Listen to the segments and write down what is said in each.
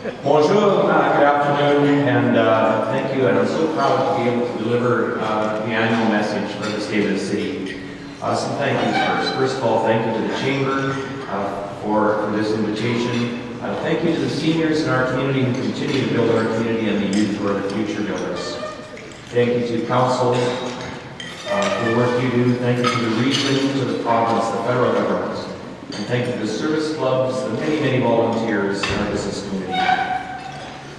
Bonjour, good afternoon, and thank you. And I'm so proud to be able to deliver the annual message for the State of the City. Some thank yous first. First of all, thank you to the Chamber for this invitation. Thank you to the seniors in our community who continue to build our community and the youth who are the future builders. Thank you to Council for the work you do. Thank you to the region, to the province, the federal government. And thank you to the service clubs, the many, many volunteers in our business community.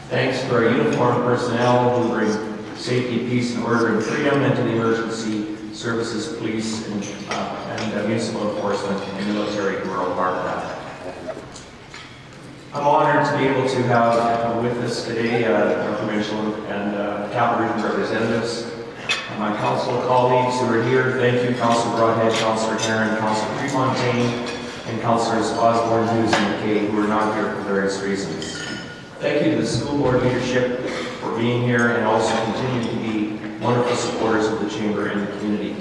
Thanks to our uniformed personnel who bring safety, peace, and order and freedom into the emergency services, police, and municipal enforcement and military who are all part of that. I'm honored to be able to have with us today our provincial and capital region representatives. My council colleagues who are here, thank you, Councillor Broadhead, Councillor Heron, Councillor Prefontaine, and Councillors Osborne, Hughes, and McKay, who are not here for various reasons. Thank you to the school board leadership for being here and also continuing to be wonderful supporters of the Chamber and the community.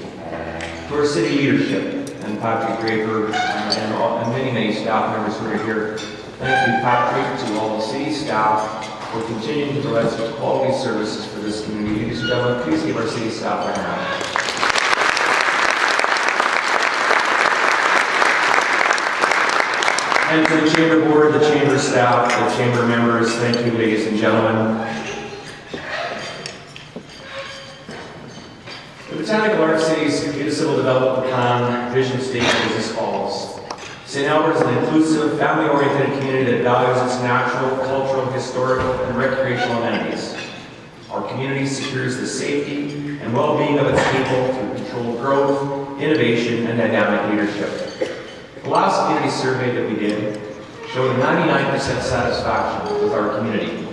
To our city leadership, and Patrick Draper, and many, many staff members who are here. Thank you, Patrick, to all the city staff for continuing to provide such quality services for this community. Ladies and gentlemen, please give our city staff a hand. And to the Chamber Board, the Chamber staff, the Chamber members, thank you, ladies and gentlemen. The Botanical Arts City's Municipal Development Plan vision statement is as follows. St. Albert is an inclusive, family-oriented community that values its natural, cultural, historical, and recreational amenities. Our community secures the safety and well-being of its people through controlled growth, innovation, and dynamic leadership. The last community survey that we did showed a 99% satisfaction with our community.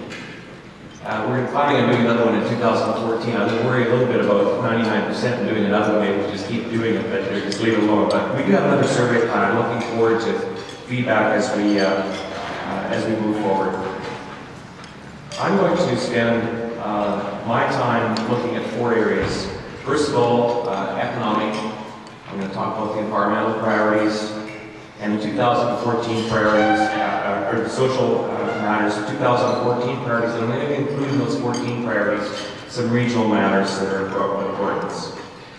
We're planning on doing another one in 2014. I would worry a little bit about 99% and doing another one. Maybe we'll just keep doing it, but just leave it alone. But we do have another survey plan. I'm looking forward to feedback as we move forward. I'm going to spend my time looking at 4 areas. First of all, economic. I'm going to talk about the environmental priorities and the 2014 priorities, or the social matters, 2014 priorities, and I'm going to include in those 14 priorities some regional matters that are of importance.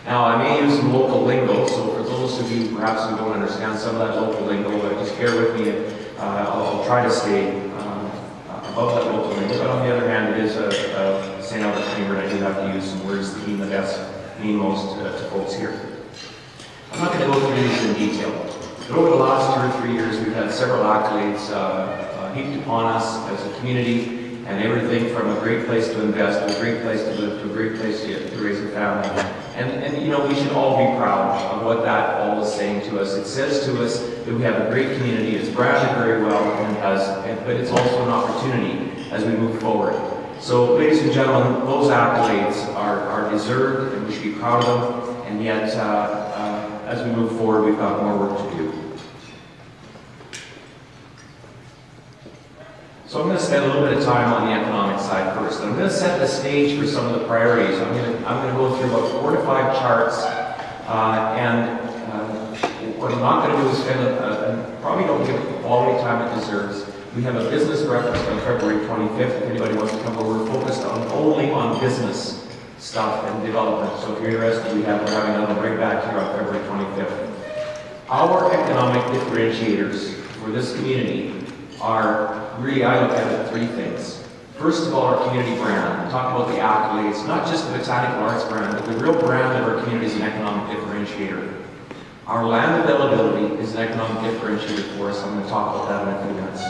Now, I may use some local lingo, so for those of you perhaps who don't understand some of that local lingo, just bear with me. I'll try to stay above that local lingo, but on the other hand, it is a St. Albert Chamber, and I do have to use some words that mean most to folks here. I'm not going to go through these in detail. But over the last 2 or 3 years, we've had several accolades heaped upon us as a community, and everything from a great place to invest, to a great place to live, to a great place to raise a family. And you know, we should all be proud of what that all is saying to us. It says to us that we have a great community, it's branded very well, but it's also an opportunity as we move forward. So, ladies and gentlemen, those accolades are deserved, and we should be proud of them, and yet, as we move forward, we've got more work to do. So I'm going to spend a little bit of time on the economic side first. I'm going to set the stage for some of the priorities. I'm going to go through about 4 to 5 charts, and what I'm not going to do is spend probably don't give it the quality time it deserves. We have a business breakfast on February 25th. If anybody wants to come over, we're focused only on business stuff and development. So if you're interested, we're having another right back here on February 25th. Our economic differentiators for this community are really, I look at it 3 things. First of all, our community brand. We talk about the accolades, not just the Botanical Arts brand, but the real brand of our community is an economic differentiator. Our land availability is an economic differentiator for us. I'm going to talk about that in a few minutes.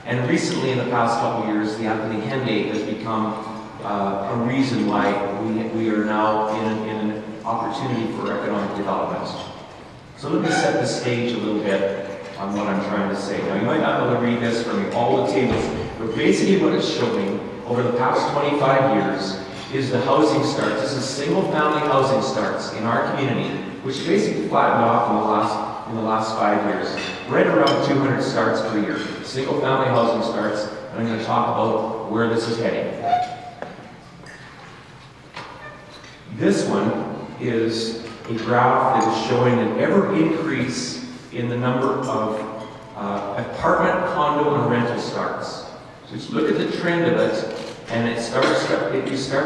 And recently, in the past couple of years, the Anthony Henday has become a reason why we are now in an opportunity for economic development. So let me set the stage a little bit on what I'm trying to say. Now, you might not be able to read this from all the tables, but basically what it's showing over the past 25 years is the housing starts. This is single-family housing starts in our community, which basically flattened off in the last 5 years. Right around 200 starts per year. Single-family housing starts, and I'm going to talk about where this is heading. This one is a graph that is showing an ever increase in the number of apartment, condo, and rental starts. So just look at the trend of it, and you start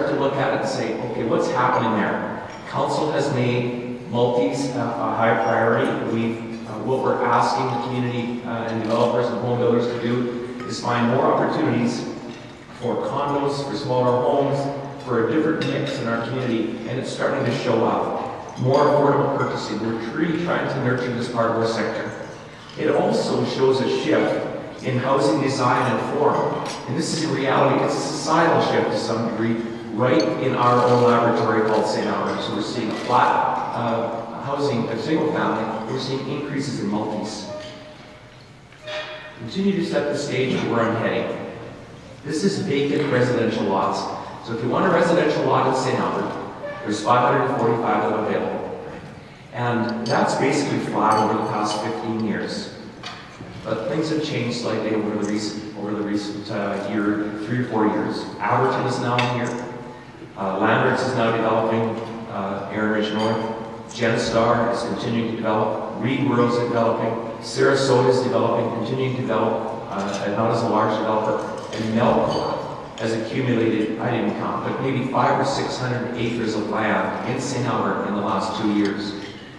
to look at it and say, okay, what's happening there? Council has made multis a high priority. What we're asking the community and developers and home builders to do is find more opportunities for condos, for smaller homes, for a different mix in our community, and it's starting to show up. More affordable purchasing. We're really trying to nurture this part of our sector. It also shows a shift in housing design and form. And this is in reality, it's a societal shift to some degree, right in our own laboratory called St. Albert. So we're seeing a flat housing, a single family, we're seeing increases in multis. Continue to set the stage for where I'm heading. This is vacant residential lots. So if you want a residential lot in St. Albert, there's 545 of them available. And that's basically flat over the past 15 years. But things have changed slightly over the recent year, 3 or 4 years. Alberton is now in here. Landers is now developing Erin Ridge North. Genstar is continuing to develop. Reed World is developing. Sarasota is developing, continuing to develop, not as a large developer. And Melcor has accumulated, I didn't count, but maybe 500 or 600 acres of land in St. Albert in the last 2 years.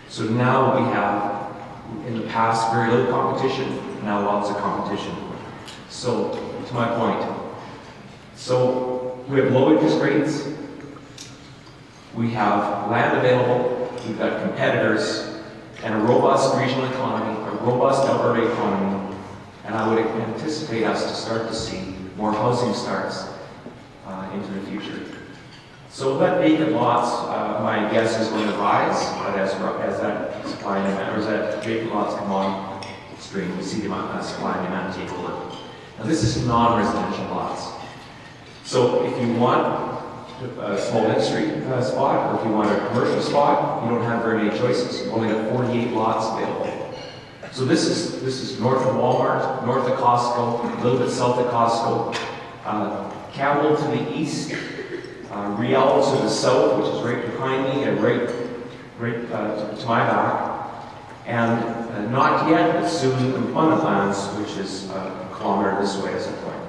So now we have, in the past, very little competition, now lots of competition. So, to my point, so we have low interest rates, we have land available, we've got competitors, and a robust regional economy, a robust Alberta economy, and I would anticipate us to start to see more housing starts into the future. So that vacant lots, my guess is going to rise, but as that supply and demand, or as that vacant lots come on stream, we see the amount of supply and demand take over. Now this is non-residential lots. So if you want a small industry spot, or if you want a commercial spot, you don't have very many choices. You've only got 48 lots available. So this is north of Walmart, north of Costco, a little bit south of Costco, Campbell to the east, Riel to the south, which is right behind me and right to my back, and not yet, but soon Employment Lands, which is a kilometer this way as a point.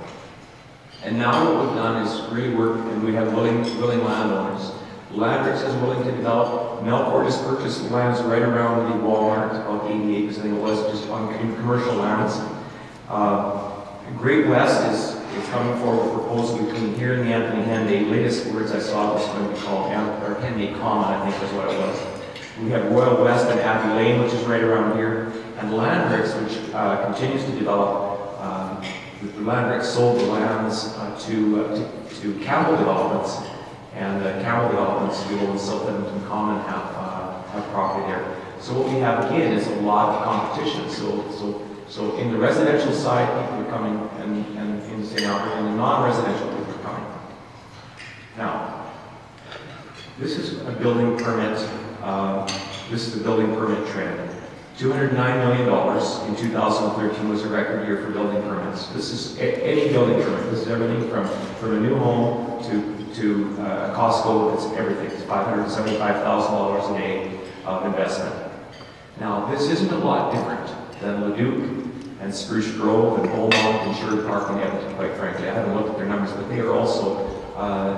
And now what we've done is really work, and we have willing landowners. Landrix is willing to develop. Melcor just purchased lands right around the Walmart, about 80 acres, I think it was, just on commercial lands. Great West is coming forward with a proposal between here and the Anthony Henday. Latest words I saw was going to be called Henday Common, I think is what it was. We have Royal West and Abbey Lane, which is right around here, and Landrix, which continues to develop. Landrix sold the lands to Campbell Developments, and Campbell Developments, Dual and South Edmonton Common have property there. So what we have again is a lot of competition. So in the residential side, people are coming, and in St. Albert, and the non-residential people are coming. Now, this is a building permit. This is the building permit trend. $209 million in 2013 was a record year for building permits. This is any building permit. This is everything from a new home to a Costco. It's everything. It's $575,000 a day of investment. Now, this isn't a lot different than Leduc and Spruce Grove and Beaumont and Sherwood Park and Edmonton, quite frankly. I haven't looked at their numbers, but they are also,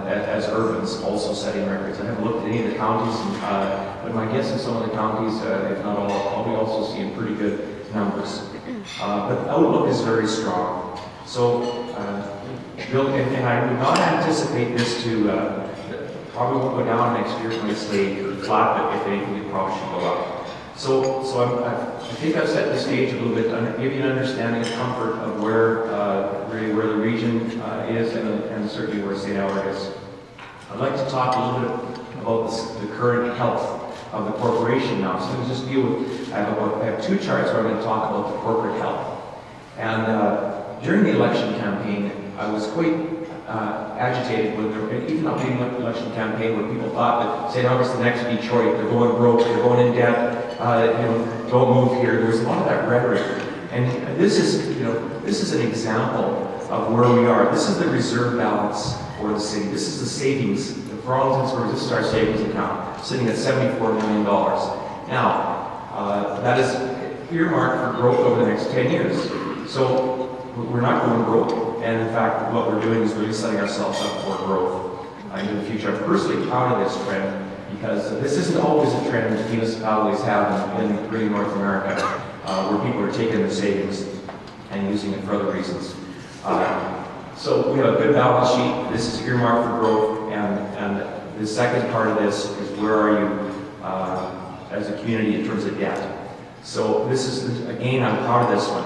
as urbans, also setting records. I haven't looked at any of the counties, but my guess is some of the counties, if not all, are probably also seeing pretty good numbers. But the outlook is very strong. So, and I would not anticipate this to, probably won't go down next year. It might stay flat, but if anything, it probably should go up. So I think I've set the stage a little bit to give you an understanding of comfort of where really where the region is, and certainly where St. Albert is. I'd like to talk a little bit about the current health of the corporation now. So let me just deal with, I have 2 charts where I'm going to talk about the corporate health. And during the election campaign, I was quite agitated when there, even not being an election campaign, where people thought that St. Albert's the next Detroit, they're going broke, they're going in debt, don't move here. There was a lot of that rhetoric. And this is an example of where we are. This is the reserve balance for the city. This is the savings. For all intents and purposes, this is our savings account, sitting at $74 million. Now, that is earmarked for growth over the next 10 years. So we're not going broke. and in fact, what we're doing is really setting ourselves up for growth into the future. I'm personally proud of this trend because this isn't always a trend municipalities have in really North America, where people are taking their savings and using it for other reasons. So we have a good balance sheet. This is earmarked for growth, and the second part of this is where are you as a community in terms of debt. So this is, again, I'm proud of this one.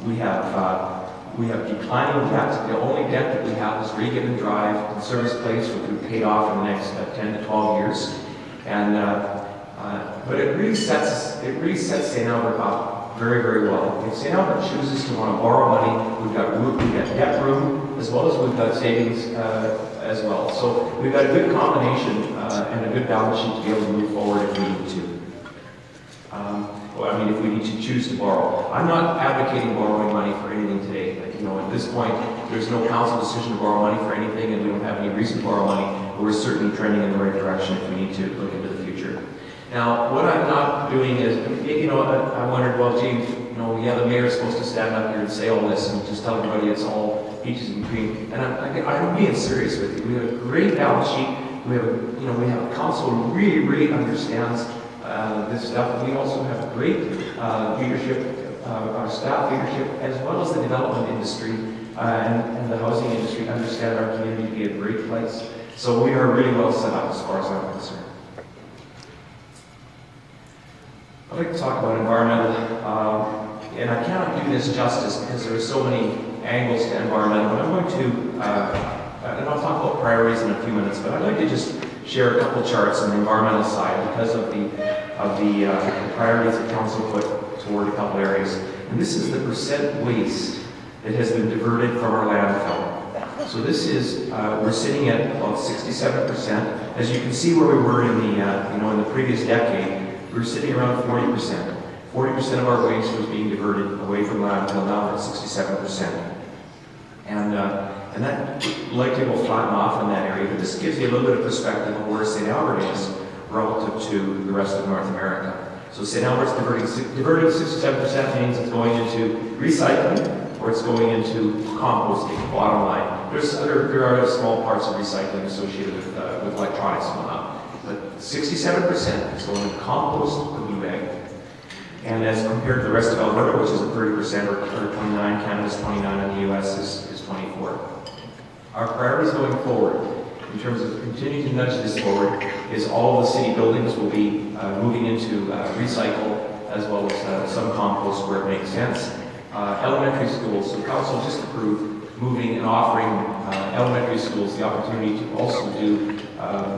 We have declining debt. The only debt that we have is Regan and Drive and Service Place, which will be paid off in the next 10 to 12 years. And but it really sets St. Albert up very, very well. If St. Albert chooses to want to borrow money, we've got debt room, as well as we've got savings as well. So we've got a good combination and a good balance sheet to be able to move forward if we need to. If we need to choose to borrow. I'm not advocating borrowing money for anything today. At this point, there's no council decision to borrow money for anything, and we don't have any reason to borrow money, but we're certainly trending in the right direction if we need to look into the future. Now, what I'm not doing is, I wondered, well, gee, the mayor's supposed to stand up here and say all this and just tell everybody it's all peaches and cream. And I'm being serious with you. We have a great balance sheet. We have a council who really, really understands this stuff. We also have great leadership, our staff leadership, as well as the development industry and the housing industry understand our community to be a great place. So we are really well set up as far as I'm concerned. I'd like to talk about environmental, and I cannot do this justice because there are so many angles to environmental, but I'm going to, and I'll talk about priorities in a few minutes, but I'd like to just share a couple charts on the environmental side because of the priorities that council put toward a couple areas. And this is the percent waste that has been diverted from our landfill. So this is, we're sitting at about 67%. As you can see where we were in the previous decade, we were sitting around 40%. 40% of our waste was being diverted away from landfill, now we're at 67%. And that likely will flatten off in that area, but this gives you a little bit of perspective of where St. Albert is relative to the rest of North America. So St. Albert's diverting 67% means it's going into recycling or it's going into composting, bottom line. There are small parts of recycling associated with electronics and whatnot, but 67% is going to compost the blue bag. And as compared to the rest of Alberta, which is at 30% or 29, Canada's 29, and the US is 24. Our priorities going forward, in terms of continuing to nudge this forward, is all of the city buildings will be moving into recycle as well as some compost where it makes sense. Elementary schools, so council just approved moving and offering elementary schools the opportunity to also do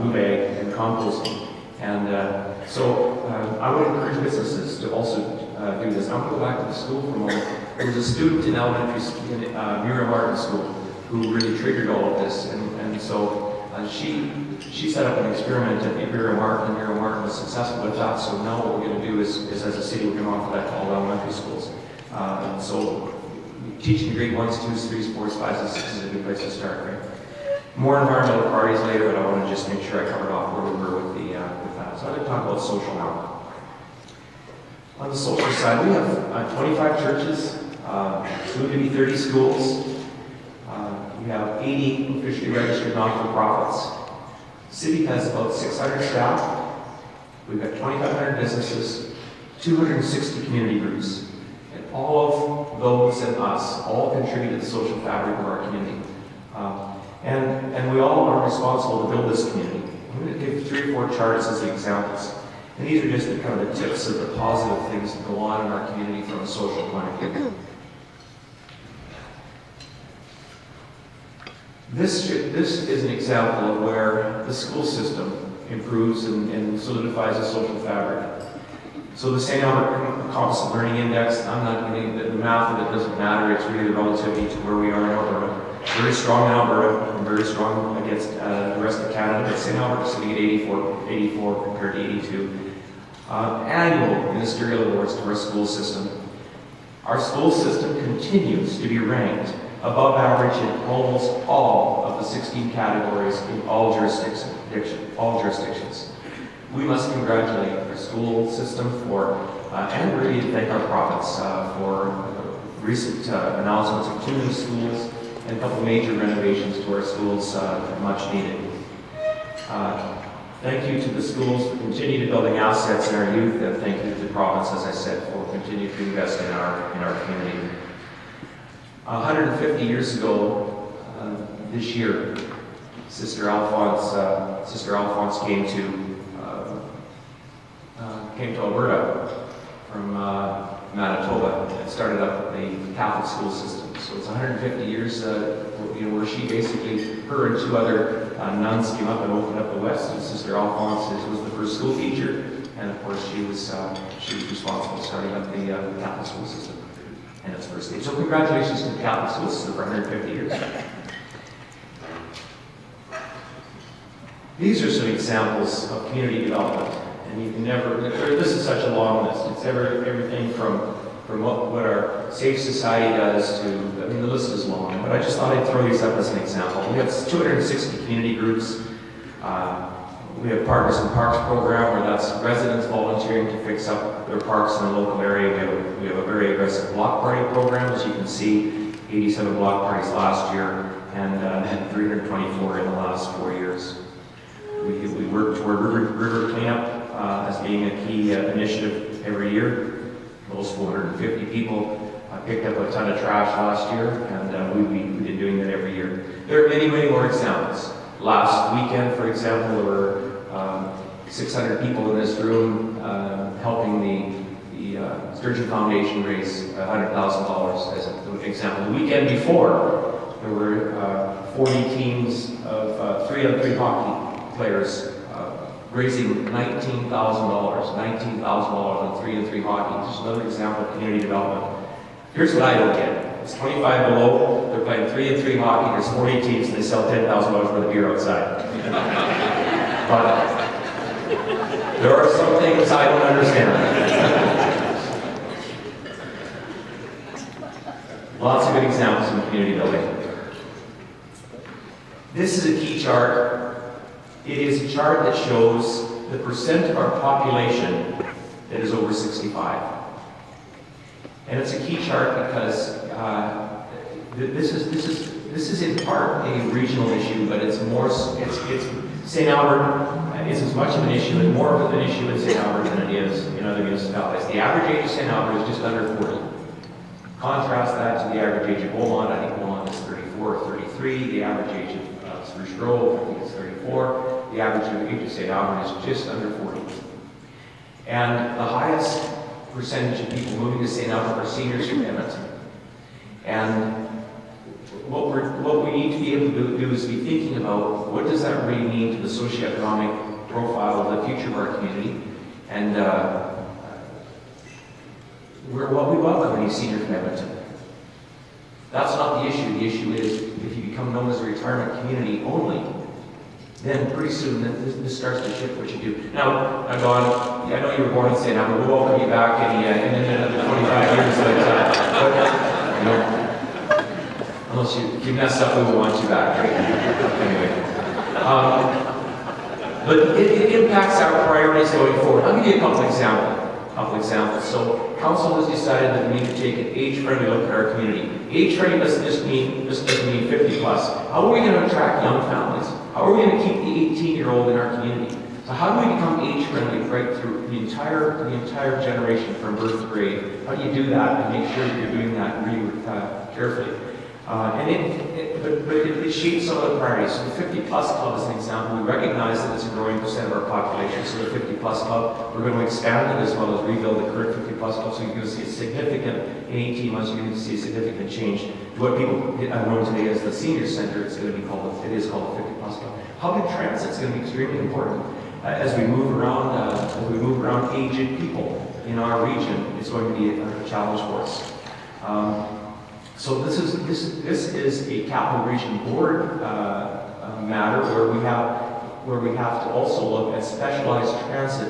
blue bag and composting. And so I would encourage businesses to also do this. I'm going to go back to the school for a moment. There was a student in elementary school, in Miriam Martin School, who really triggered all of this. And so she set up an experiment at Miriam Martin, and Miriam Martin was successful with that. So now what we're going to do is as a city, we're going to offer that to all elementary schools. So teaching grade 1s, 2s, 3s, 4s, 5s, and 6s is a good place to start, right? More environmental priorities later, but I want to just make sure I covered off where we were with that. So I'd like to talk about social now. On the social side, we have 25 churches, soon to be 30 schools. We have 80 officially registered non-for-profits. The city has about 600 staff. We've got 2,500 businesses, 260 community groups. And all of those and us all contribute to the social fabric of our community. And we all are responsible to build this community. I'm going to give 3 or 4 charts as the examples. And these are just the kind of the tips of the positive things that go on in our community from a social point of view. This is an example of where the school system improves and solidifies a social fabric. So the St. Albert Composite Learning Index, I'm not getting the math of it doesn't matter, it's really the relativity to where we are in Alberta. Very strong in Alberta and very strong against the rest of Canada, but St. Albert is sitting at 84 compared to 82. Annual ministerial awards to our school system. Our school system continues to be ranked above average in almost all of the 16 categories in all jurisdictions. We must congratulate our school system for, and really thank our province for recent announcements of 2 new schools and a couple major renovations to our schools, much needed. Thank you to the schools for continuing to building assets in our youth, and thank you to the province, as I said, for continuing to invest in our community. 150 years ago, this year, Sister Alphonse came to Alberta from Manitoba and started up the Catholic school system. So it's 150 years, where she basically, her and two other nuns came up and opened up the West. And Sister Alphonse was the first school teacher, and of course she was responsible for starting up the Catholic school system in its first stage. So congratulations to the Catholic school system for 150 years. These are some examples of community development, and you can never. This is such a long list. It's everything from what our Safe Society does to, the list is long, but I just thought I'd throw these up as an example. We have 260 community groups. We have Partners in Parks program, where that's residents volunteering to fix up their parks in the local area. We have a very aggressive block party program, as you can see, 87 block parties last year, and 324 in the last 4 years. We work toward river cleanup as being a key initiative every year. Those 450 people picked up a ton of trash last year, and we've been doing that every year. There are many, many more examples. Last weekend, for example, there were 600 people in this room helping the Sturgeon Foundation raise $100,000 as an example. The weekend before, there were 40 teams of 3-on-3 hockey players raising $19,000 on 3-on-3 hockey. Just another example of community development. Here's what I don't get. It's 25 below, they're playing 3-on-3 hockey, there's 40 teams, and they sell $10,000 worth of beer outside. But there are some things I don't understand. Lots of good examples in community building. This is a key chart. It is a chart that shows the percent of our population that is over 65. And it's a key chart because this is in part a regional issue, but it's St. Albert is as much of an issue and more of an issue in St. Albert than it is in other municipalities. The average age of St. Albert is just under 40. Contrast that to the average age of Beaumont. I think Beaumont is 34 or 33. The average age of Spruce Grove, I think it's 34. The average age of St. Albert is just under 40. And the highest percentage of people moving to St. Albert are seniors from Edmonton. And what we need to be able to do is be thinking about what does that really mean to the socioeconomic profile of the future of our community, and what we welcome any senior from Edmonton. That's not the issue. The issue is if you become known as a retirement community only, then pretty soon this starts to shift what you do. Now, Don, I know you were born in St. Albert. We'll welcome you back in another 25 years. Unless you mess up, we will want you back. Right? Anyway. But it impacts our priorities going forward. I'll give you a couple examples. So, council has decided that we need to take an age-friendly look at our community. Age-friendly doesn't just mean 50 plus. How are we going to attract young families? How are we going to keep the 18-year-old in our community? So how do we become age-friendly right through the entire generation from birth to grade? How do you do that and make sure that you're doing that really carefully? But it shapes some of the priorities. So the 50-plus club is an example. We recognize that it's a growing percent of our population. So the 50-plus club, we're going to expand it as well as rebuild the current 50-plus club. So you're going to see a significant, in 18 months, you're going to see a significant change to what people know today as the senior center. It is called the 50-plus club. Public transit is going to be extremely important as we move around aged people in our region. It's going to be a challenge for us. So this is a Capital Region Board matter where we have to also look at specialized transit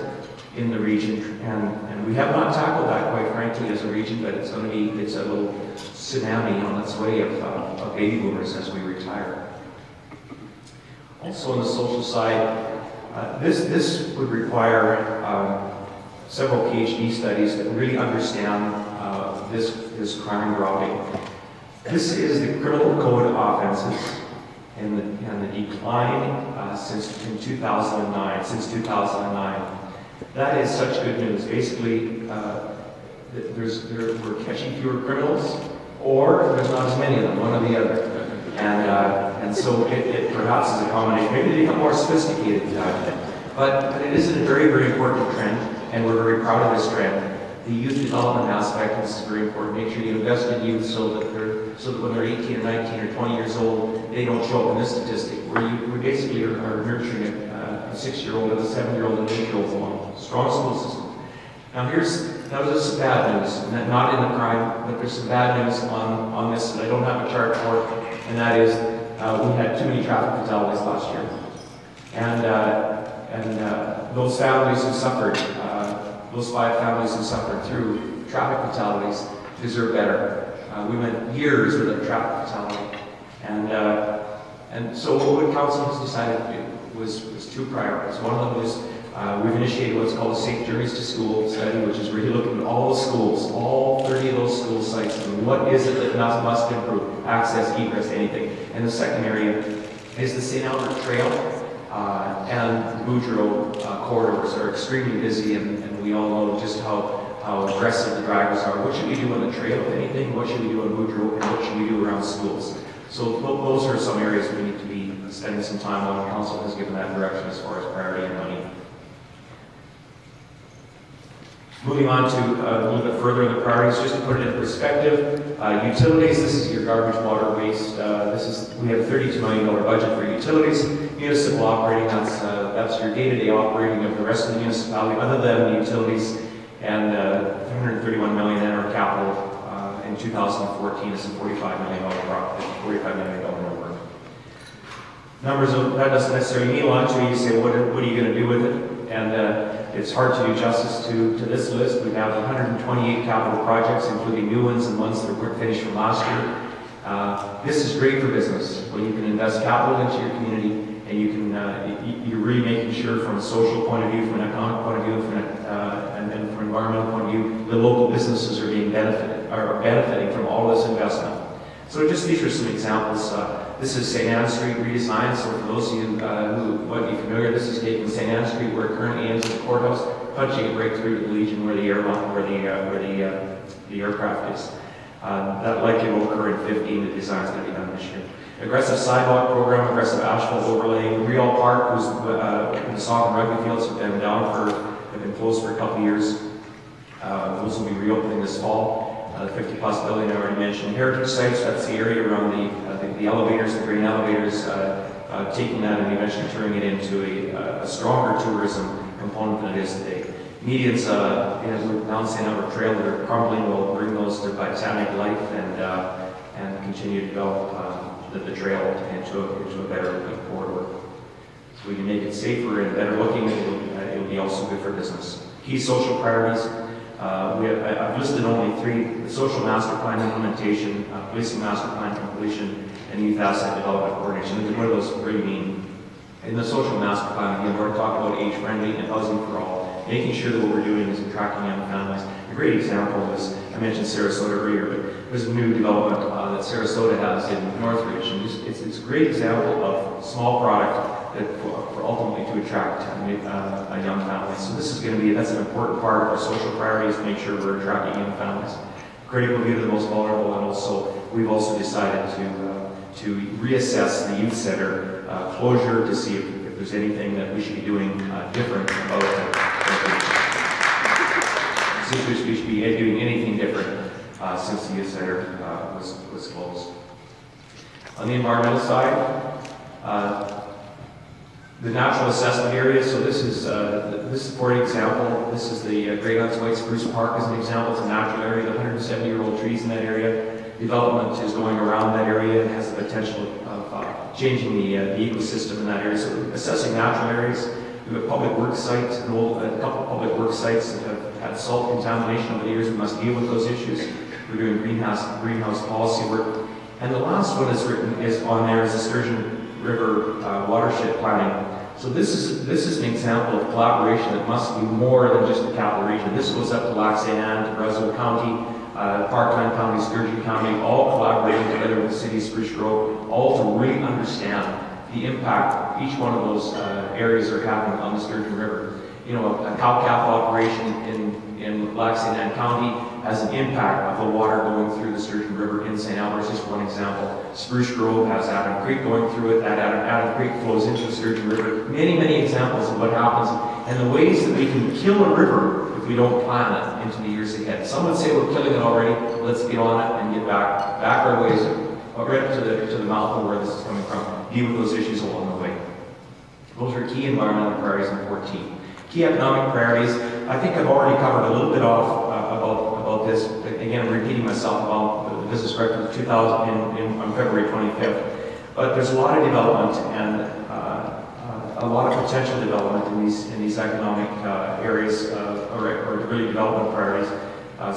in the region, and we have not tackled that, quite frankly, as a region, but it's a little tsunami on its way of baby boomers as we retire. Also on the social side, this would require several PhD studies that really understand this crime dropping. This is the criminal code offenses and the decline since 2009. That is such good news. Basically, we're catching fewer criminals, or there's not as many of them, one or the other. And so it perhaps is a combination. Maybe they become more sophisticated, but it is a very, very important trend, and we're very proud of this trend. The youth development aspect of this is very important. Make sure you invest in youth so that when they're 18 or 19 or 20 years old, they don't show up in this statistic. We basically are nurturing a 6-year-old, a 7-year-old, and an 8-year-old along. Strong school system. Now there's some bad news, not in the crime, but there's some bad news on this that I don't have a chart for, and that is we had too many traffic fatalities last year. And those families who suffered, those 5 families who suffered through traffic fatalities deserve better. We went years without a traffic fatality. And so what council has decided to do was 2 priorities. One of them is we've initiated what's called a Safe Journeys to School study, which is really looking at all the schools, all 30 of those school sites, and what is it that must improve? Access, egress, anything. And the second area is the St. Albert Trail and the Boudreaux corridors are extremely busy, and we all know just how aggressive the drivers are. What should we do on the trail, if anything? What should we do on Boudreaux, and what should we do around schools? So those are some areas we need to be spending some time on. Council has given that direction as far as priority and money. Moving on to a little bit further in the priorities, just to put it in perspective. Utilities, this is your garbage, water, waste. We have a $32 million budget for utilities. Municipal operating, that's your day-to-day operating of the rest of the municipality, other than the utilities, and $131 million in our capital. In 2014 is a $45 million number. Numbers that doesn't necessarily mean a lot to you. You say, what are you going to do with it? And it's hard to do justice to this list. We have 128 capital projects, including new ones and ones that weren't finished from last year. This is great for business, when you can invest capital into your community, and you can you're really making sure, from a social point of view, from an economic point of view, and from an environmental point of view, the local businesses are benefiting from all this investment. So just these are some examples. This is St. Anne Street redesigned. So for those of you who might be familiar, this is taking St. Anne Street, where it currently ends the courthouse, punching it right through to the Legion, where the aircraft is. That likely will occur in 15. The design's going to be done this year. Aggressive sidewalk program, aggressive asphalt overlay. Real Park, who's the soccer and rugby fields have been closed for a couple of years. Those will be reopening this fall. The 50 possibility I already mentioned. Heritage sites, that's the area around the elevators, the grain elevators, taking that and eventually turning it into a stronger tourism component than it is today. Medians, down St. Albert Trail that are crumbling, will bring those to botanic life and continue to develop the trail into a better corridor. So we can make it safer and better looking. It'll be also good for business. Key social priorities. I've listed only 3: the social master plan implementation, policing master plan completion, and youth asset development coordination. And what do those really mean? In the social master plan, again, we're talking about age-friendly and housing for all, making sure that what we're doing is attracting young families. A great example is, I mentioned Sarasota earlier, but there's a new development that Sarasota has in Northridge, and it's a great example of small product that for ultimately to attract a young family. So this is going to be, that's an important part of our social priorities, to make sure we're attracting young families. Critical view to the most vulnerable, and also we've also decided to reassess the youth center closure to see if there's anything that we should be doing different about it. See if we should be doing anything different since the youth center was closed. On the environmental side, the natural assessment area. So this is for example, this is the Great Hunt's White Spruce Park as an example. It's a natural area, the 170-year-old trees in that area. Development is going around that area and has the potential of changing the ecosystem in that area. So assessing natural areas. We have a public works site, a couple of public works sites that have had salt contamination over the years. We must deal with those issues. We're doing greenhouse policy work. And the last one is on there is the Sturgeon River watershed planning. So this is an example of collaboration that must be more than just the capital region. This goes up to Lac Saint Anne, to Brazeau County, Parkland County, Sturgeon County, all collaborating together with the city of Spruce Grove, all to really understand the impact each one of those areas are having on the Sturgeon River. You know, a cow-calf operation in Lac-Saint-Anne County has an impact of the water going through the Sturgeon River in St. Albert, just one example. Spruce Grove has Adam Creek going through it, that Adam Creek flows into the Sturgeon River. Many, many examples of what happens and the ways that we can kill a river if we don't plan it into the years ahead. Some would say we're killing it already, let's get on it and get back our ways, right up to the mouth of where this is coming from, deal with those issues along the way. Those are key environmental priorities in 14. Key economic priorities, I think I've already covered a little bit off about this. Again, I'm repeating myself about the business record of 2000 on February 25th. But there's a lot of development and a lot of potential development in these economic areas or really development priorities.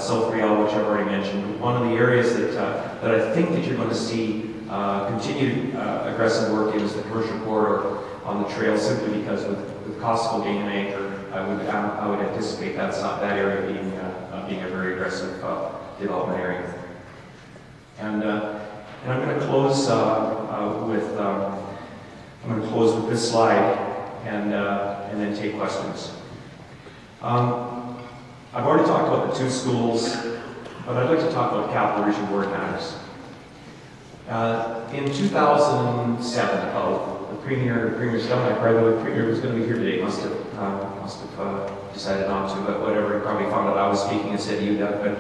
South Riel, which I've already mentioned. One of the areas that I think that you're going to see continued aggressive work in is the commercial corridor on the trail, simply because with Costco being an anchor, I would anticipate that area being a very aggressive development area. And I'm going to close with this slide and then take questions. I've already talked about the two schools, but I'd like to talk about Capital Region Board matters. In 2007, the Premier Stelmach, by the way, the Premier was going to be here today, must have decided not to, but whatever, he probably found out I was speaking and said you that. But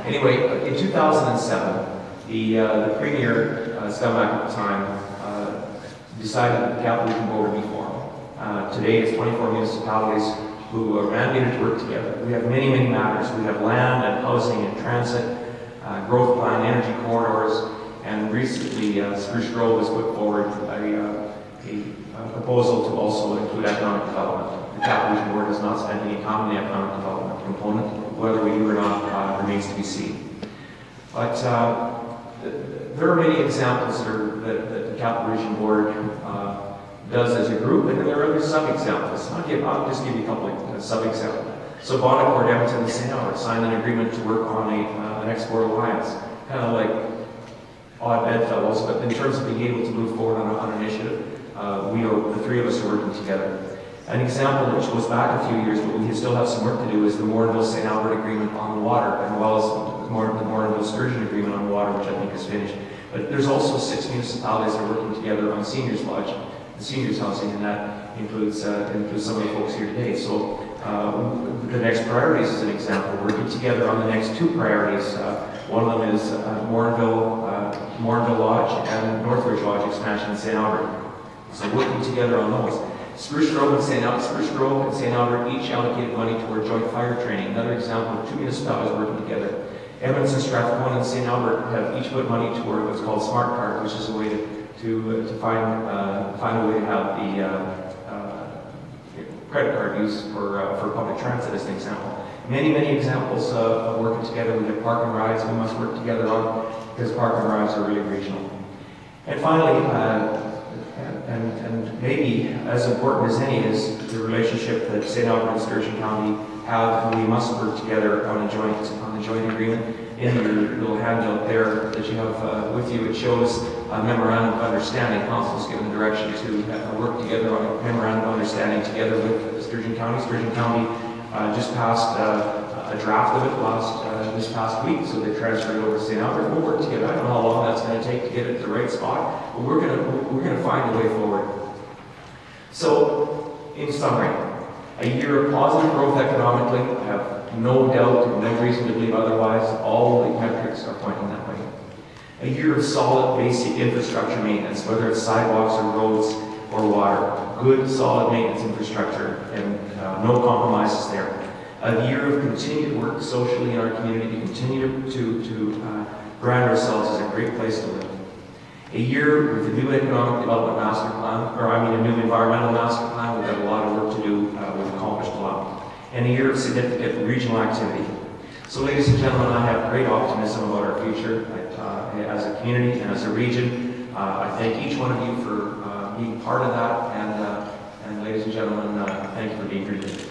anyway, in 2007, the Premier Stelmach at the time decided that the Capital Region Board would be formed. Today, it's 24 municipalities who are mandated to work together. We have many, many matters. We have land and housing and transit, growth plan, energy corridors, and recently Spruce Grove has put forward a proposal to also include economic development. The Capital Region Board has not spent any time on the economic development component. Whether we do or not remains to be seen. But there are many examples that the Capital Region Board does as a group, and then there are other sub-examples. I'll just give you a couple of sub-examples. So Bonaccord, Edmonton, and St. Albert signed an agreement to work on an export alliance, kind of like odd bedfellows, but in terms of being able to move forward on an initiative, the three of us are working together. An example which goes back a few years, but we still have some work to do, is the Morinville-St. Albert agreement on the water, as well as the Morinville-Sturgeon agreement on the water, which I think is finished. But there's also 6 municipalities that are working together on Seniors Lodge, the seniors housing, and that includes some of the folks here today. So the next priorities is an example. Working together on the next 2 priorities. One of them is Morinville Lodge and Northridge Lodge expansion in St. Albert. So working together on those. Spruce Grove and St. Albert each allocated money toward joint fire training. Another example of 2 municipalities working together. Edmonton, Strathcona, and St. Albert have each put money toward what's called Smart Card, which is a way to find a way to have the credit card use for public transit as an example. Many, many examples of working together. We have park and rides we must work together on, because park and rides are really regional. And finally, and maybe as important as any, is the relationship that St. Albert and Sturgeon County have, and we must work together on a joint agreement. In your little handout there that you have with you, it shows a memorandum of understanding. Council's given the direction to work together on a memorandum of understanding together with Sturgeon County. Sturgeon County just passed a draft of it this past week, so they transferred it over to St. Albert. We'll work together. I don't know how long that's going to take to get it at the right spot, but we're going to find a way forward. So, in summary, a year of positive growth economically. I have no doubt and no reason to believe otherwise. All the metrics are pointing that way. A year of solid basic infrastructure maintenance, whether it's sidewalks or roads or water. Good, solid maintenance infrastructure, and no compromises there. A year of continued work socially in our community to continue to brand ourselves as a great place to live. A year with the new economic development master plan, a new environmental master plan. We've got a lot of work to do. We've accomplished a lot. And a year of significant regional activity. So, ladies and gentlemen, I have great optimism about our future as a community and as a region. I thank each one of you for being part of that. And ladies and gentlemen, thank you for being here today.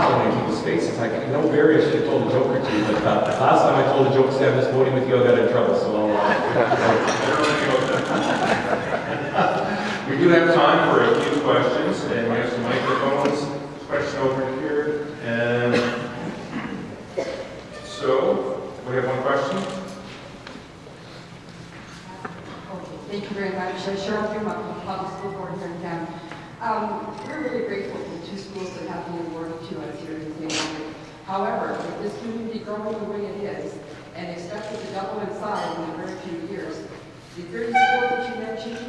smiling in people's faces. I know Barry should have told a joke or two, but last time I told a joke, Sam, this voting with you, I got in trouble, so I'll We do have time for a few questions, and we have some microphones. Question over here, and so we have one question. Thank you very much. Cheryl Fremont from the Public School Board here in town. We're really grateful for the two schools that have been awarded to us here in St. Albert. However, with this community growing the way it is, and expected to double in size in a very few years, the 30 schools that you mentioned,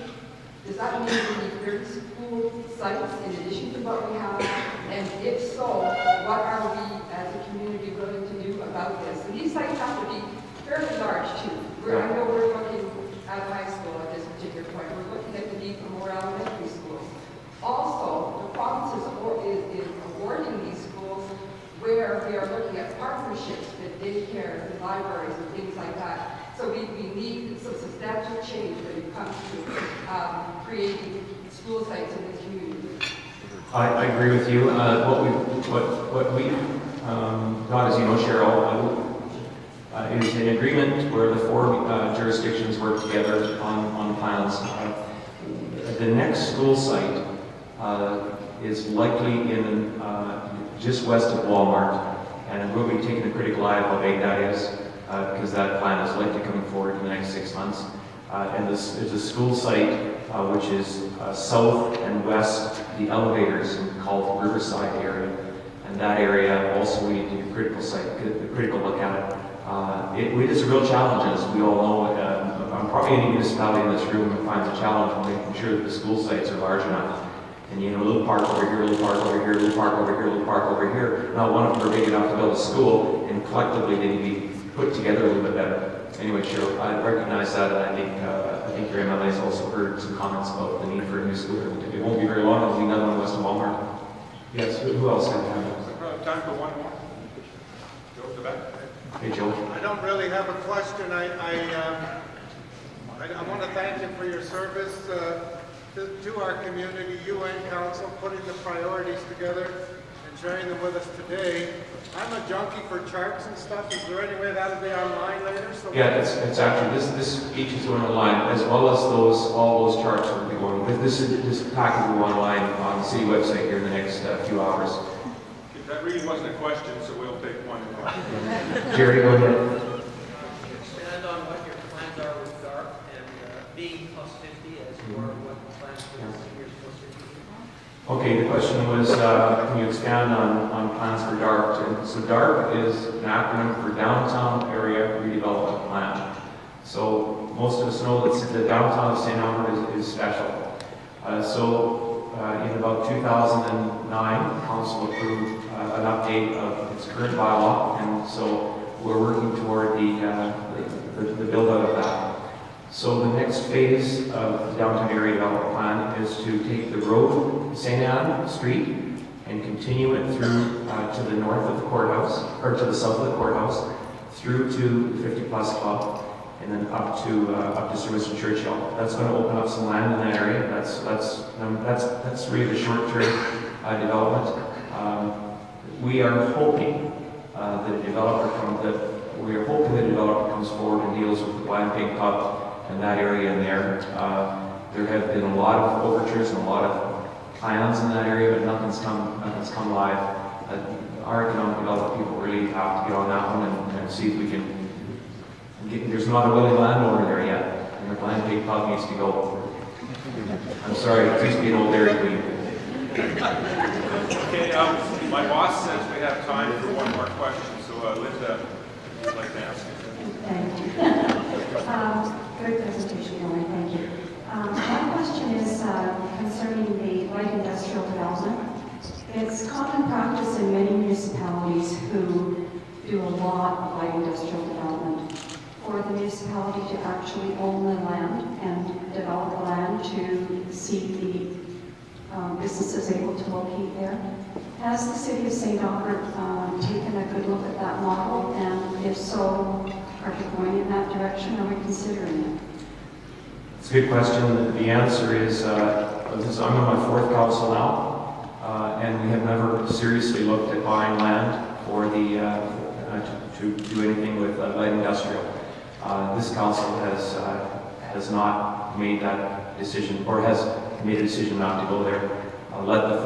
does that mean we need 30 school sites in addition to what we have? And if so, what are we as a community willing to do about this? And these sites have to be fairly large too. I know we're looking at high school at this particular point. We're looking at the need for more elementary schools. Also, the province is awarding these schools where we are looking at partnerships with daycare and libraries and things like that. So we need some substantial change when it comes to creating school sites in the community. I agree with you. What we've got, as you know, Cheryl, is an agreement where the four jurisdictions work together on plans. The next school site is likely in just west of Walmart, and we'll be taking a critical eye on how big that is, because that plan is likely coming forward in the next 6 months. And this is a school site which is south and west the elevators called Riverside area, and that area also we need to do a critical look at it. It is a real challenge, as we all know. I'm probably any municipality in this room that finds a challenge in making sure that the school sites are large enough. And you know, a little park over here, a little park over here, a little park over here, a little park over here. Not one of them are big enough to build a school, and collectively they need to be put together a little bit better. Anyway, Cheryl, I recognize that, and I think your MLA has also heard some comments about the need for a new school. It won't be very long. There'll be another one west of Walmart. Yes. Who else has time? Time for one more. Go to the back. Hey, Joe. I don't really have a question. I want to thank you for your service to our community, you and council, putting the priorities together and sharing them with us today. I'm a junkie for charts and stuff. Is there any way that'll be online later? So yeah, it's actually this speech is going online, as well as all those charts will be going. This package will go online on the city website here in the next few hours. That really wasn't a question, so we'll take one more. Jerry, go ahead. Expand on what your plans are with DARP and being plus 50 as more what the plans for this year's plus 50. Okay, the question was, can you expand on plans for DARP? And so DARP is an acronym for Downtown Area Redevelopment Plan. So most of us know that the downtown of St. Albert is special. In about 2009, council approved an update of its current bylaw, and so we're working toward the build out of that. So the next phase of the downtown area development plan is to take the road, St. Anne Street, and continue it through to the north of the courthouse, or to the south of the courthouse, through to the 50 Plus Club, and then up to Service and Churchill. That's going to open up some land in that area. That's really the short-term development. We are hoping that a developer comes forward and deals with the Blind Pig Pub and that area in there. There have been a lot of overtures and a lot of plans in that area, but nothing's come live. Our economic development people really have to get on that one and see if we can. There's not a willing landowner there yet, and the Blind Pig Pub needs to go. I'm sorry, it used to be an old Dairy Queen. Okay, my boss says we have time for one more question, so Linda, would like to ask you. Thank you. Good presentation, Nolan. Thank you. My question is concerning the light industrial development. It's common practice in many municipalities who do a lot of light industrial development for the municipality to actually own the land and develop the land to see the businesses able to locate there. Has the city of St. Albert taken a good look at that model? And if so, are we going in that direction? Are we considering it? It's a good question. The answer is, I'm on my fourth council now, and we have never seriously looked at buying land for the, to do anything with light industrial. This council has not made that decision, or has made a decision not to go there. Let the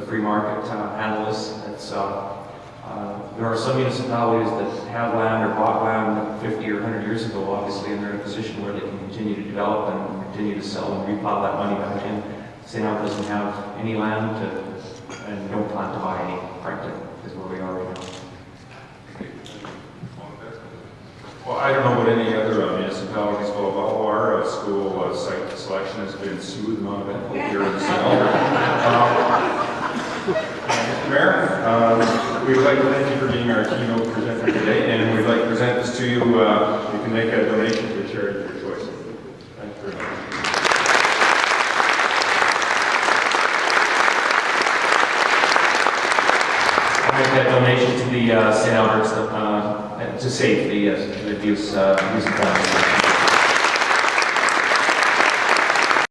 free market handle this. There are some municipalities that have land or bought land 50 or 100 years ago, obviously, and they're in a position where they can continue to develop and continue to sell and replow that money back in. St. Albert doesn't have any land and don't plan to buy any, frankly, is where we are right now. Well, I don't know what any other municipalities will, but all our school site selection has been smooth and uneventful here in St. Albert. Mr. Mayor, we would like to thank you for being our keynote presenter today, and we'd like to present this to you. You can make a donation to a charity of your choice. Thank you very much. I make that donation to the St. Albert's to save the abuse and